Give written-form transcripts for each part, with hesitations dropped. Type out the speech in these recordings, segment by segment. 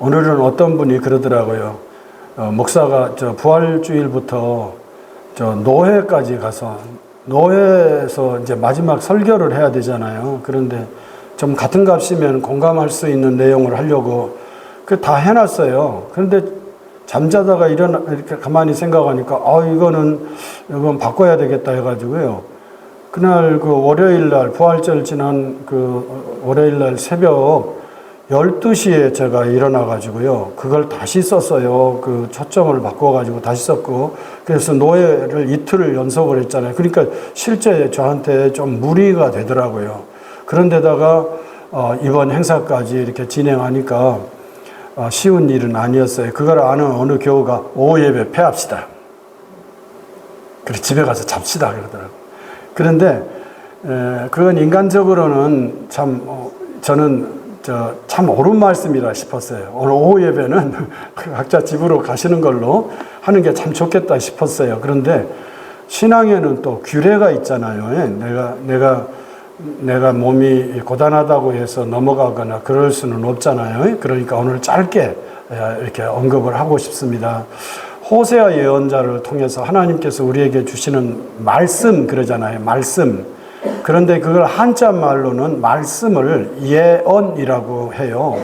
오늘은 어떤 분이 그러더라고요. 목사가 저 부활주일부터 저 노회까지 가서 노회에서 이제 마지막 설교를 해야 되잖아요. 그런데 좀 같은 값이면 공감할 수 있는 내용을 하려고 그 다 해놨어요. 그런데 잠자다가 이렇게 가만히 생각하니까 이건 바꿔야 되겠다 해가지고요. 그날 그 월요일 날 부활절 지난 그 월요일 날 새벽 12시에 제가 일어나가지고요. 그걸 다시 썼어요. 그 초점을 바꿔가지고 다시 썼고. 그래서 노예를 이틀을 연속을 했잖아요. 그러니까 실제 저한테 좀 무리가 되더라고요. 그런데다가 이번 행사까지 이렇게 진행하니까 쉬운 일은 아니었어요. 그걸 아는 어느 교우가 오후 예배 폐합시다. 그래 집에 가서 잡시다 그러더라고요. 그런데 그건 인간적으로는 참 저는 참 옳은 말씀이라 싶었어요. 오늘 오후 예배는 각자 집으로 가시는 걸로 하는 게 참 좋겠다 싶었어요. 그런데 신앙에는 또 규례가 있잖아요. 내가 몸이 고단하다고 해서 넘어가거나 그럴 수는 없잖아요. 그러니까 오늘 짧게 이렇게 언급을 하고 싶습니다. 호세아 예언자를 통해서 하나님께서 우리에게 주시는 말씀 그러잖아요. 말씀. 그런데 그걸 한자 말로는 말씀을 예언이라고 해요.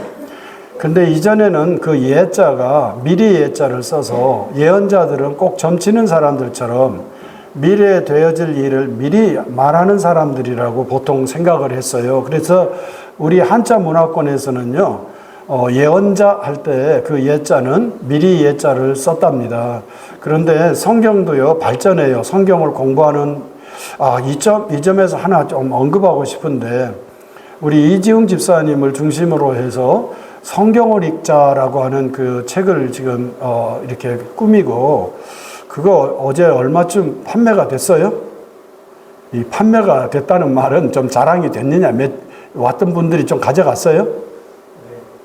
근데 이전에는 그 예자가 미리 예자를 써서 예언자들은 꼭 점치는 사람들처럼 미래에 되어질 일을 미리 말하는 사람들이라고 보통 생각을 했어요. 그래서 우리 한자 문화권에서는요, 예언자 할 때 그 예자는 미리 예자를 썼답니다. 그런데 성경도요, 발전해요. 성경을 공부하는 이 점에서 하나 좀 언급하고 싶은데, 우리 이지웅 집사님을 중심으로 해서 성경을 읽자라고 하는 그 책을 지금 이렇게 꾸미고, 그거 어제 얼마쯤 판매가 됐어요? 이 판매가 됐다는 말은 좀 자랑이 됐느냐? 왔던 분들이 좀 가져갔어요?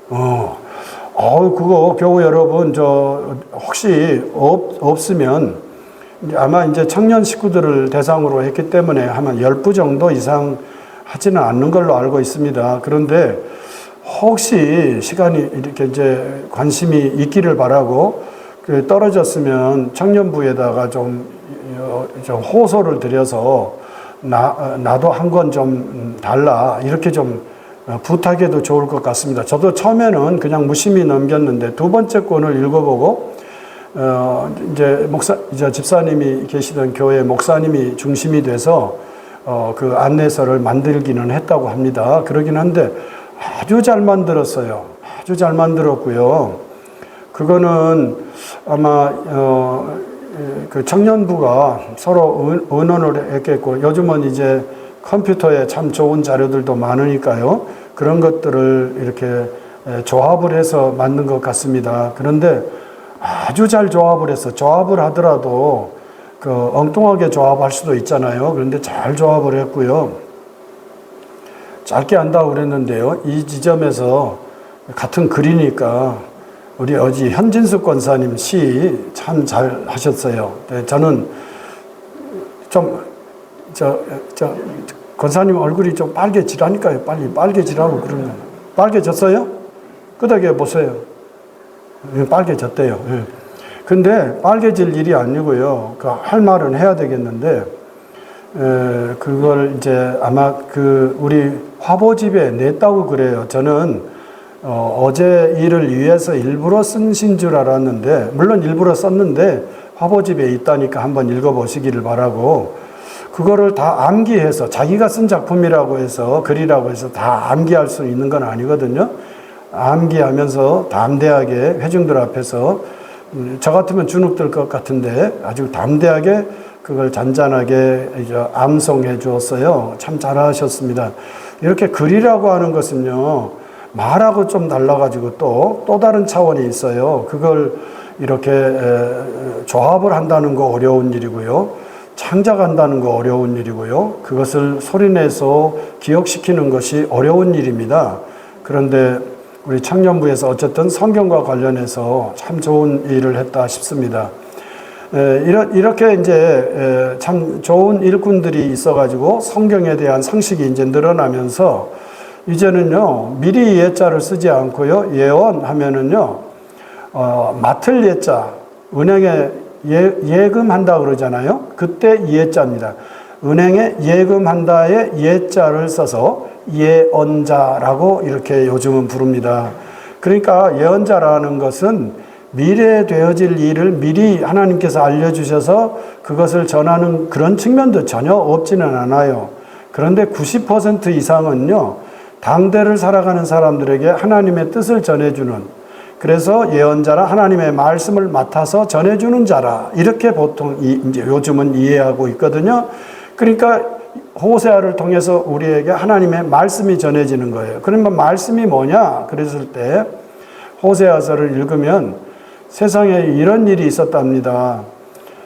그거 교우 여러분, 혹시 없으면 아마 이제 청년 식구들을 대상으로 했기 때문에 아마 10부 정도 이상 하지는 않는 걸로 알고 있습니다. 그런데 혹시 시간이 이렇게 이제 관심이 있기를 바라고 떨어졌으면 청년부에다가 좀 호소를 드려서 나도 한 권 좀 달라 이렇게 좀 부탁해도 좋을 것 같습니다. 저도 처음에는 그냥 무심히 넘겼는데 두 번째 권을 읽어보고 이제 집사님이 계시던 교회 목사님이 중심이 돼서 그 안내서를 만들기는 했다고 합니다. 그러긴 한데 아주 잘 만들었어요. 아주 잘 만들었고요. 그거는 아마 그 청년부가 서로 의논을 했겠고, 요즘은 이제 컴퓨터에 참 좋은 자료들도 많으니까요. 그런 것들을 이렇게 조합을 해서 만든 것 같습니다. 그런데 아주 잘 조합을 해서 조합을 하더라도 그 엉뚱하게 조합할 수도 있잖아요. 그런데 잘 조합을 했고요. 짧게 한다고 그랬는데요. 이 지점에서 같은 글이니까 우리 어제 현진숙 권사님 시 참 잘 하셨어요. 저는 좀 권사님 얼굴이 좀 빨개지라니까요. 빨리 빨개지라고 그러면. 빨개졌어요? 끄덕여 보세요. 빨개졌대요. 근데 빨개질 일이 아니고요. 할 말은 해야 되겠는데, 그걸 이제 아마 우리 화보집에 냈다고 그래요. 저는 어제 일을 위해서 일부러 쓴 신 줄 알았는데, 물론 일부러 썼는데 화보집에 있다니까 한번 읽어보시기를 바라고, 그거를 다 암기해서 자기가 쓴 작품이라고 해서 글이라고 해서 다 암기할 수 있는 건 아니거든요. 암기하면서 담대하게 회중들 앞에서 저 같으면 주눅들 것 같은데 아주 담대하게 그걸 잔잔하게 암송해 주었어요. 참 잘하셨습니다. 이렇게 글이라고 하는 것은요, 말하고 좀 달라가지고 또 다른 차원이 있어요. 그걸 이렇게 조합을 한다는 거 어려운 일이고요. 창작한다는 거 어려운 일이고요. 그것을 소리내서 기억시키는 것이 어려운 일입니다. 그런데 우리 청년부에서 어쨌든 성경과 관련해서 참 좋은 일을 했다 싶습니다. 이렇게 이제 참 좋은 일꾼들이 있어가지고 성경에 대한 상식이 이제 늘어나면서 이제는요, 미리 예자를 쓰지 않고요, 예언하면은요, 맡을 예자, 은행에 예금한다 그러잖아요. 그때 예자입니다. 은행에 예금한다에 예자를 써서 예언자라고 이렇게 요즘은 부릅니다. 그러니까 예언자라는 것은 미래에 되어질 일을 미리 하나님께서 알려주셔서 그것을 전하는 그런 측면도 전혀 없지는 않아요. 그런데 90% 이상은요, 당대를 살아가는 사람들에게 하나님의 뜻을 전해주는, 그래서 예언자라 하나님의 말씀을 맡아서 전해주는 자라, 이렇게 보통 이제 요즘은 이해하고 있거든요. 그러니까 호세아를 통해서 우리에게 하나님의 말씀이 전해지는 거예요. 그러면 말씀이 뭐냐? 그랬을 때 호세아서를 읽으면 세상에 이런 일이 있었답니다.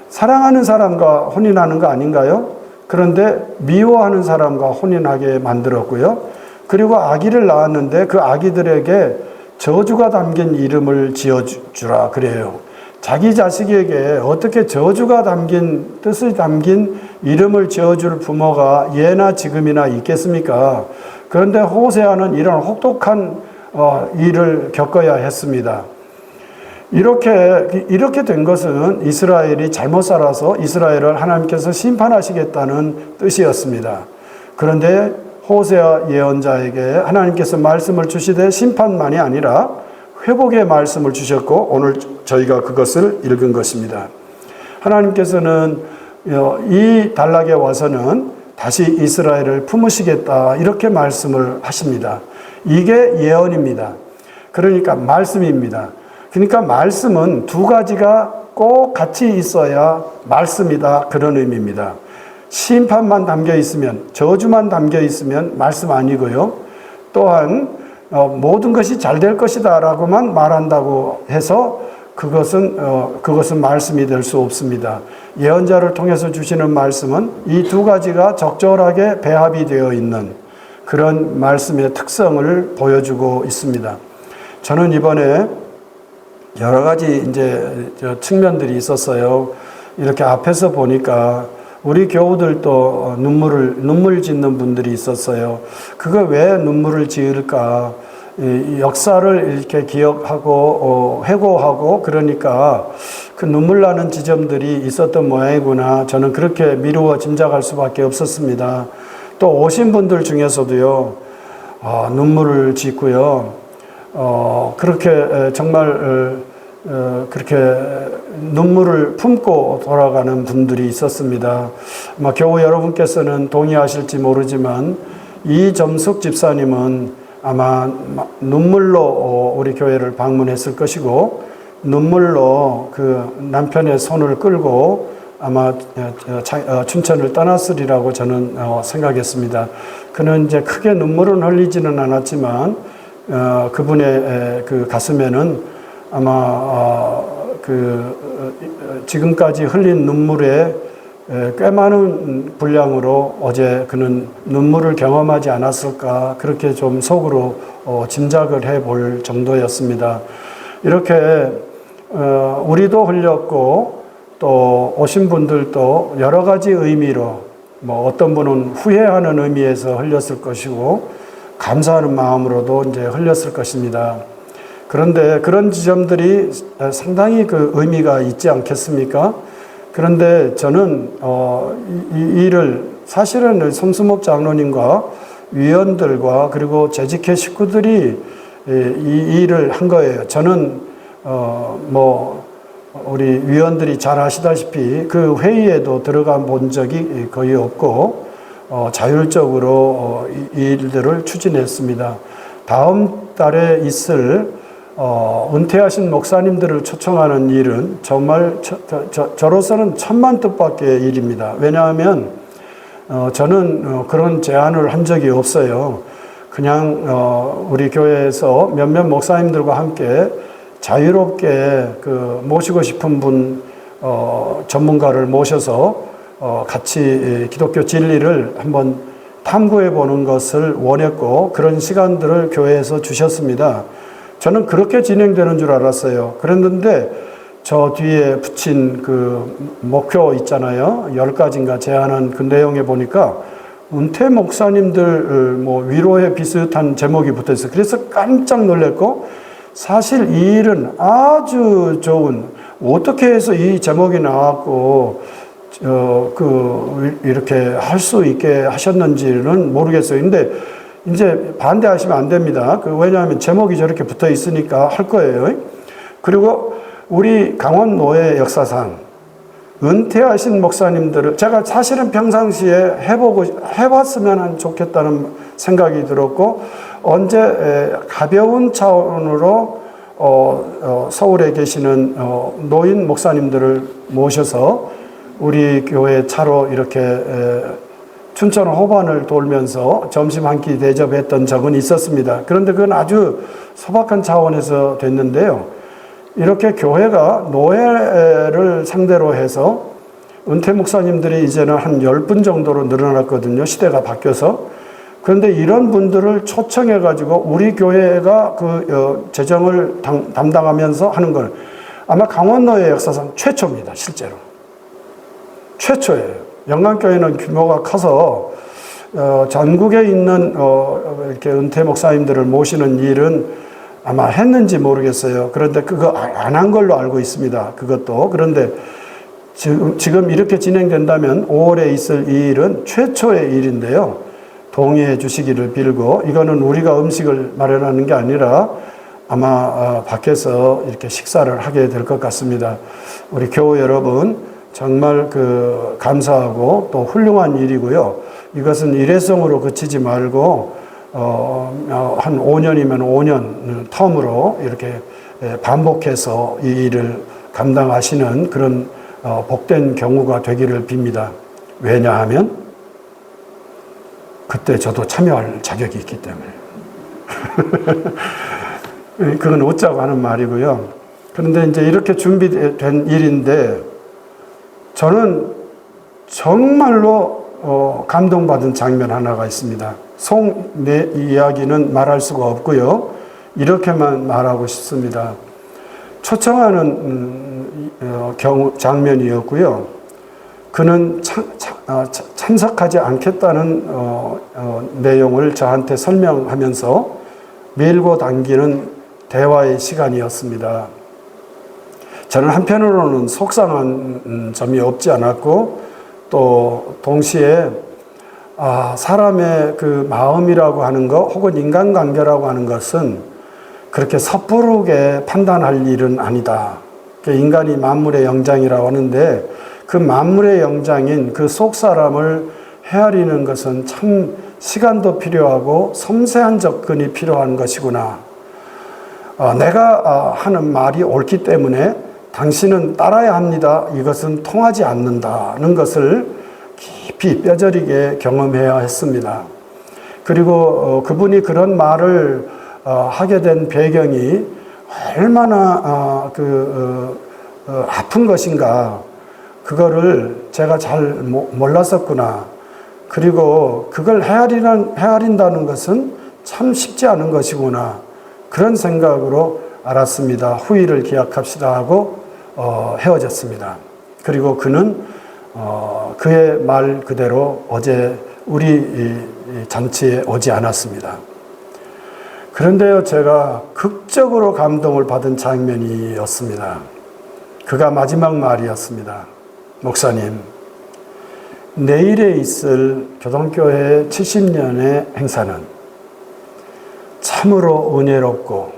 사랑하는 사람과 혼인하는 거 아닌가요? 그런데 미워하는 사람과 혼인하게 만들었고요. 그리고 아기를 낳았는데 그 아기들에게 저주가 담긴 이름을 지어주라 그래요. 자기 자식에게 어떻게 저주가 담긴, 뜻을 담긴 이름을 지어줄 부모가 예나 지금이나 있겠습니까? 그런데 호세아는 이런 혹독한 일을 겪어야 했습니다. 이렇게 된 것은 이스라엘이 잘못 살아서 이스라엘을 하나님께서 심판하시겠다는 뜻이었습니다. 그런데 호세아 예언자에게 하나님께서 말씀을 주시되 심판만이 아니라 회복의 말씀을 주셨고, 오늘 저희가 그것을 읽은 것입니다. 하나님께서는 이 단락에 와서는 다시 이스라엘을 품으시겠다, 이렇게 말씀을 하십니다. 이게 예언입니다. 그러니까 말씀입니다. 그러니까 말씀은 두 가지가 꼭 같이 있어야 말씀이다, 그런 의미입니다. 심판만 담겨 있으면, 저주만 담겨 있으면 말씀 아니고요. 또한 모든 것이 잘 될 것이다 라고만 말한다고 해서 그것은 말씀이 될 수 없습니다. 예언자를 통해서 주시는 말씀은 이 두 가지가 적절하게 배합이 되어 있는 그런 말씀의 특성을 보여주고 있습니다. 저는 이번에 여러 가지 이제 측면들이 있었어요. 이렇게 앞에서 보니까 우리 교우들도 눈물 짓는 분들이 있었어요. 그거 왜 눈물을 지을까? 역사를 이렇게 기억하고 회고하고 그러니까 그 눈물 나는 지점들이 있었던 모양이구나. 저는 그렇게 미루어 짐작할 수밖에 없었습니다. 또 오신 분들 중에서도요, 눈물을 짓고요, 그렇게 정말 그렇게 눈물을 품고 돌아가는 분들이 있었습니다. 아마 교우 여러분께서는 동의하실지 모르지만 이점숙 집사님은 아마 눈물로 우리 교회를 방문했을 것이고, 눈물로 그 남편의 손을 끌고 아마 춘천을 떠났으리라고 저는 생각했습니다. 그는 이제 크게 눈물은 흘리지는 않았지만 그분의 그 가슴에는 아마 지금까지 흘린 눈물의 꽤 많은 분량으로 어제 그는 눈물을 경험하지 않았을까, 그렇게 좀 속으로 짐작을 해볼 정도였습니다. 이렇게 우리도 흘렸고 또 오신 분들도 여러 가지 의미로, 어떤 분은 후회하는 의미에서 흘렸을 것이고 감사하는 마음으로도 이제 흘렸을 것입니다. 그런데 그런 지점들이 상당히 그 의미가 있지 않겠습니까? 그런데 저는 이 일을 사실은 송수목 장로님과 위원들과 그리고 재직회 식구들이 이 일을 한 거예요. 저는 우리 위원들이 잘 아시다시피 그 회의에도 들어가 본 적이 거의 없고 자율적으로 이 일들을 추진했습니다. 다음 달에 있을 은퇴하신 목사님들을 초청하는 일은 정말 저로서는 천만 뜻밖의 일입니다. 왜냐하면 저는 그런 제안을 한 적이 없어요. 그냥 우리 교회에서 몇몇 목사님들과 함께 자유롭게 모시고 싶은 분, 전문가를 모셔서 같이 기독교 진리를 한번 탐구해 보는 것을 원했고, 그런 시간들을 교회에서 주셨습니다. 저는 그렇게 진행되는 줄 알았어요. 그랬는데 저 뒤에 붙인 그 목표 있잖아요. 10가지인가 제안한 그 내용에 보니까 은퇴 목사님들 뭐 위로에 비슷한 제목이 붙어 있어요. 그래서 깜짝 놀랐고, 사실 이 일은 아주 좋은, 어떻게 해서 이 제목이 나왔고 이렇게 할 수 있게 하셨는지는 모르겠어요. 근데 이제 반대하시면 안 됩니다. 왜냐하면 제목이 저렇게 붙어 있으니까 할 거예요. 그리고 우리 강원 노예 역사상 은퇴하신 목사님들을 제가 사실은 평상시에 해봤으면 좋겠다는 생각이 들었고, 언제 가벼운 차원으로 서울에 계시는 노인 목사님들을 모셔서 우리 교회 차로 이렇게 춘천 호반을 돌면서 점심 한 끼 대접했던 적은 있었습니다. 그런데 그건 아주 소박한 차원에서 됐는데요. 이렇게 교회가 노예를 상대로 해서 은퇴 목사님들이 이제는 한 10분 정도로 늘어났거든요. 시대가 바뀌어서. 그런데 이런 분들을 초청해가지고 우리 교회가 재정을 담당하면서 하는 건 아마 강원노예 역사상 최초입니다. 실제로. 최초예요. 영광교회는 규모가 커서 전국에 있는 이렇게 은퇴 목사님들을 모시는 일은 아마 했는지 모르겠어요. 그런데 그거 안 한 걸로 알고 있습니다. 그것도. 그런데 지금 이렇게 진행된다면 5월에 있을 이 일은 최초의 일인데요. 동의해 주시기를 빌고, 이거는 우리가 음식을 마련하는 게 아니라 아마 밖에서 이렇게 식사를 하게 될 것 같습니다. 우리 교우 여러분, 정말 감사하고 또 훌륭한 일이고요. 이것은 일회성으로 그치지 말고 한 5년이면 5년 텀으로 이렇게 반복해서 이 일을 감당하시는 그런 복된 경우가 되기를 빕니다. 왜냐하면 그때 저도 참여할 자격이 있기 때문에. 그건 웃자고 하는 말이고요. 그런데 이제 이렇게 준비된 일인데 저는 정말로 감동받은 장면 하나가 있습니다. 내 이야기는 말할 수가 없고요. 이렇게만 말하고 싶습니다. 초청하는 장면이었고요. 그는 참석하지 않겠다는 내용을 저한테 설명하면서 밀고 당기는 대화의 시간이었습니다. 저는 한편으로는 속상한 점이 없지 않았고, 또 동시에 사람의 마음이라고 하는 것 혹은 인간관계라고 하는 것은 그렇게 섣부르게 판단할 일은 아니다. 인간이 만물의 영장이라고 하는데 그 만물의 영장인 그 속사람을 헤아리는 것은 참 시간도 필요하고 섬세한 접근이 필요한 것이구나. 내가 하는 말이 옳기 때문에 당신은 따라야 합니다. 이것은 통하지 않는다는 것을 깊이 뼈저리게 경험해야 했습니다. 그리고 그분이 그런 말을 하게 된 배경이 얼마나 아픈 것인가, 그거를 제가 잘 몰랐었구나. 그리고 그걸 헤아린다는 것은 참 쉽지 않은 것이구나. 그런 생각으로 알았습니다. 후일을 기약합시다 하고 헤어졌습니다. 그리고 그는 그의 말 그대로 어제 우리 잔치에 오지 않았습니다. 그런데요, 제가 극적으로 감동을 받은 장면이었습니다. 그가 마지막 말이었습니다. 목사님, 내일에 있을 교동교회 70년의 행사는 참으로 은혜롭고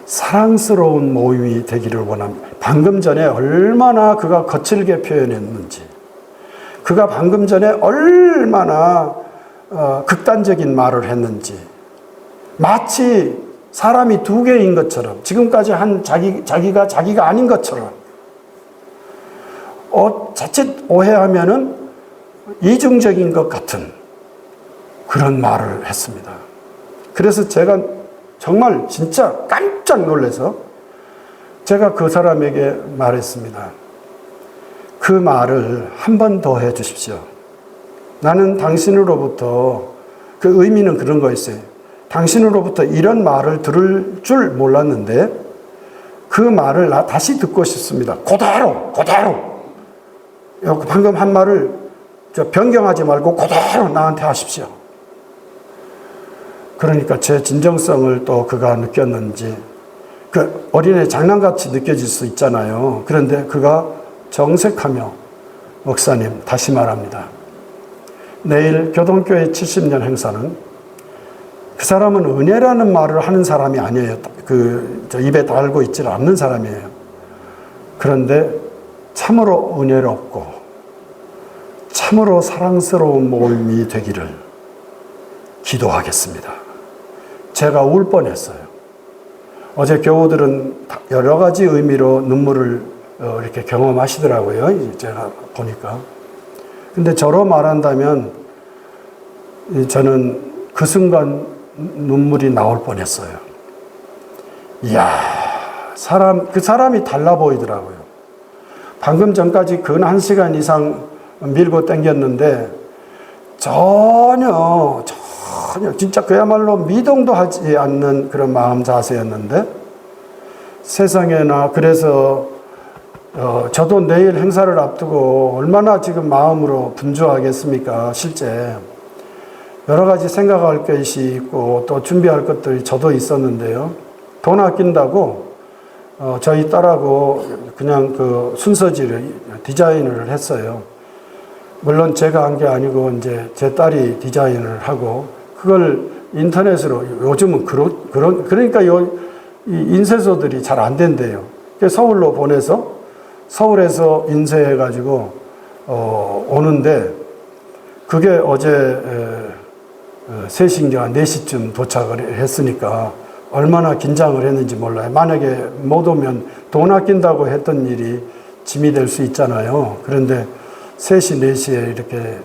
사랑스러운 모임이 되기를 원합니다. 방금 전에 얼마나 그가 거칠게 표현했는지, 그가 방금 전에 얼마나 극단적인 말을 했는지, 마치 사람이 두 개인 것처럼, 지금까지 한 자기가 아닌 것처럼, 자칫 오해하면은 이중적인 것 같은 그런 말을 했습니다. 그래서 제가 정말 진짜 깜짝 놀라서 제가 그 사람에게 말했습니다. 그 말을 한 번 더 해 주십시오. 나는 당신으로부터, 그 의미는 그런 거였어요. 당신으로부터 이런 말을 들을 줄 몰랐는데 그 말을 다시 듣고 싶습니다. 그대로. 방금 한 말을 변경하지 말고 그대로 나한테 하십시오. 그러니까 제 진정성을 또 그가 느꼈는지 그 어린애 장난같이 느껴질 수 있잖아요. 그런데 그가 정색하며 목사님 다시 말합니다. 내일 교동교회 70년 행사는 그 사람은 은혜라는 말을 하는 사람이 아니에요. 입에 달고 있지 않는 사람이에요. 그런데 참으로 은혜롭고 참으로 사랑스러운 모임이 되기를 기도하겠습니다. 제가 울 뻔했어요. 어제 교우들은 여러 가지 의미로 눈물을 이렇게 경험하시더라고요. 제가 보니까. 근데 저로 말한다면 저는 그 순간 눈물이 나올 뻔했어요. 이야, 그 사람이 달라 보이더라고요. 방금 전까지 근 1시간 이상 밀고 당겼는데 전혀 진짜 그야말로 미동도 하지 않는 그런 마음 자세였는데 세상에나 그래서 저도 내일 행사를 앞두고 얼마나 지금 마음으로 분주하겠습니까? 실제 여러 가지 생각할 것이 있고 또 준비할 것들이 저도 있었는데요. 돈 아낀다고 저희 딸하고 그냥 그 순서지를 디자인을 했어요. 물론 제가 한 게 아니고 이제 제 딸이 디자인을 하고 그걸 인터넷으로 요즘은 그러니까 이 인쇄소들이 잘 안 된대요. 서울로 보내서 서울에서 인쇄해가지고 오는데 그게 어제 3시인가 4시쯤 도착을 했으니까 얼마나 긴장을 했는지 몰라요. 만약에 못 오면 돈 아낀다고 했던 일이 짐이 될 수 있잖아요. 그런데 3시, 4시에 이렇게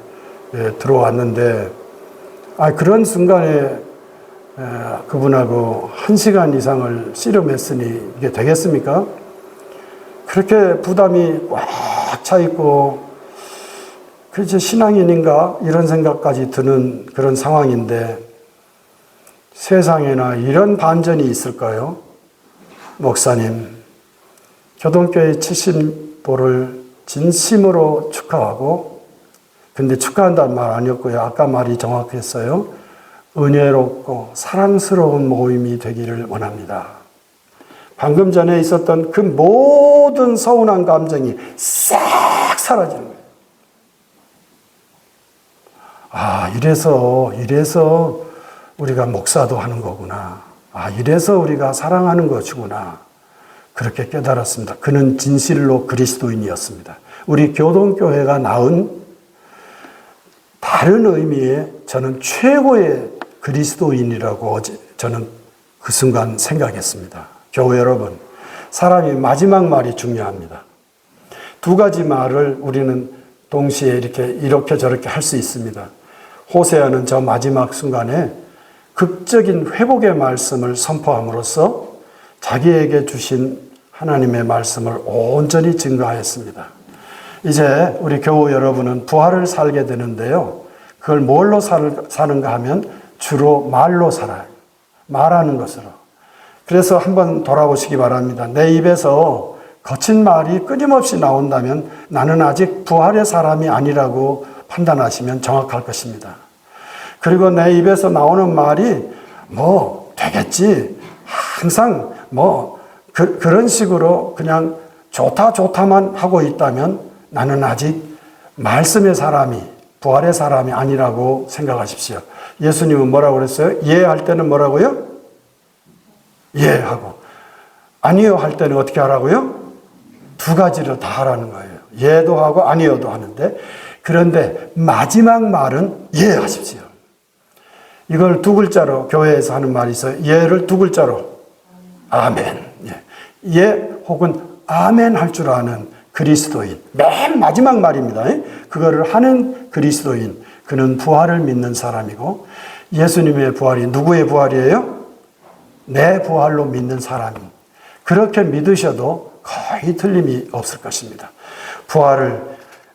들어왔는데 그런 순간에 그분하고 1시간 이상을 씨름했으니 이게 되겠습니까? 그렇게 부담이 꽉 차 있고 그래서 신앙인인가 이런 생각까지 드는 그런 상황인데 세상에나 이런 반전이 있을까요? 목사님, 교동교회 70보를 진심으로 축하하고 근데 축하한다는 말 아니었고요. 아까 말이 정확했어요. 은혜롭고 사랑스러운 모임이 되기를 원합니다. 방금 전에 있었던 그 모든 서운한 감정이 싹 사라지는 거예요. 이래서 우리가 목사도 하는 거구나. 이래서 우리가 사랑하는 것이구나. 그렇게 깨달았습니다. 그는 진실로 그리스도인이었습니다. 우리 교동교회가 낳은 다른 의미의 저는 최고의 그리스도인이라고 저는 그 순간 생각했습니다. 교회 여러분, 사람이 마지막 말이 중요합니다. 두 가지 말을 우리는 동시에 이렇게 저렇게 할 수 있습니다. 호세아는 저 마지막 순간에 극적인 회복의 말씀을 선포함으로써 자기에게 주신 하나님의 말씀을 온전히 증거하였습니다. 이제 우리 교우 여러분은 부활을 살게 되는데요. 그걸 뭘로 사는가 하면 주로 말로 살아요. 말하는 것으로. 그래서 한번 돌아보시기 바랍니다. 내 입에서 거친 말이 끊임없이 나온다면 나는 아직 부활의 사람이 아니라고 판단하시면 정확할 것입니다. 그리고 내 입에서 나오는 말이 되겠지. 항상 그런 식으로 그냥 좋다만 하고 있다면 나는 아직 말씀의 사람이, 부활의 사람이 아니라고 생각하십시오. 예수님은 뭐라고 그랬어요? 예 할 때는 뭐라고요? 예 하고 아니요 할 때는 어떻게 하라고요? 두 가지를 다 하라는 거예요. 예도 하고 아니요도 하는데 그런데 마지막 말은 예 하십시오. 이걸 두 글자로 교회에서 하는 말이 있어요. 예를 두 글자로 아멘. 예 혹은 아멘 할 줄 아는 그리스도인. 맨 마지막 말입니다. 그거를 하는 그리스도인. 그는 부활을 믿는 사람이고 예수님의 부활이 누구의 부활이에요? 내 부활로 믿는 사람이. 그렇게 믿으셔도 거의 틀림이 없을 것입니다. 부활을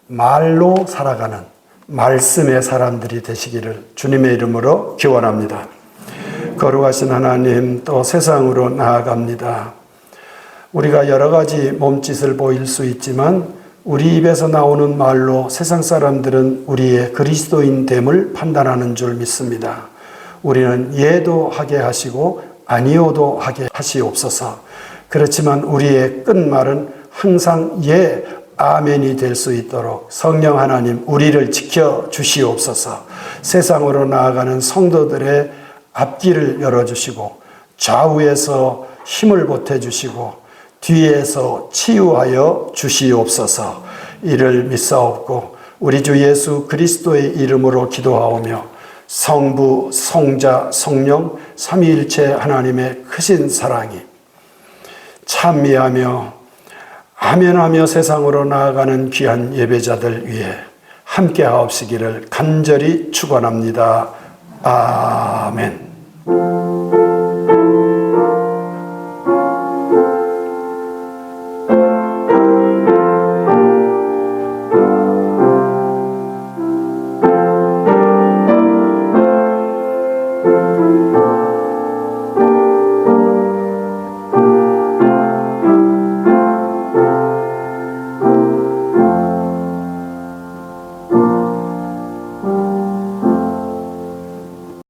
말로 살아가는 말씀의 사람들이 되시기를 주님의 이름으로 기원합니다. 거룩하신 하나님, 또 세상으로 나아갑니다. 우리가 여러 가지 몸짓을 보일 수 있지만 우리 입에서 나오는 말로 세상 사람들은 우리의 그리스도인됨을 판단하는 줄 믿습니다. 우리는 예도 하게 하시고 아니오도 하게 하시옵소서. 그렇지만 우리의 끝말은 항상 예, 아멘이 될 수 있도록 성령 하나님 우리를 지켜 주시옵소서. 세상으로 나아가는 성도들의 앞길을 열어주시고 좌우에서 힘을 보태주시고 뒤에서 치유하여 주시옵소서. 이를 믿사옵고 우리 주 예수 그리스도의 이름으로 기도하오며 성부, 성자, 성령 삼위일체 하나님의 크신 사랑이 찬미하며 아멘하며 세상으로 나아가는 귀한 예배자들 위해 함께 하옵시기를 간절히 축원합니다. 아멘.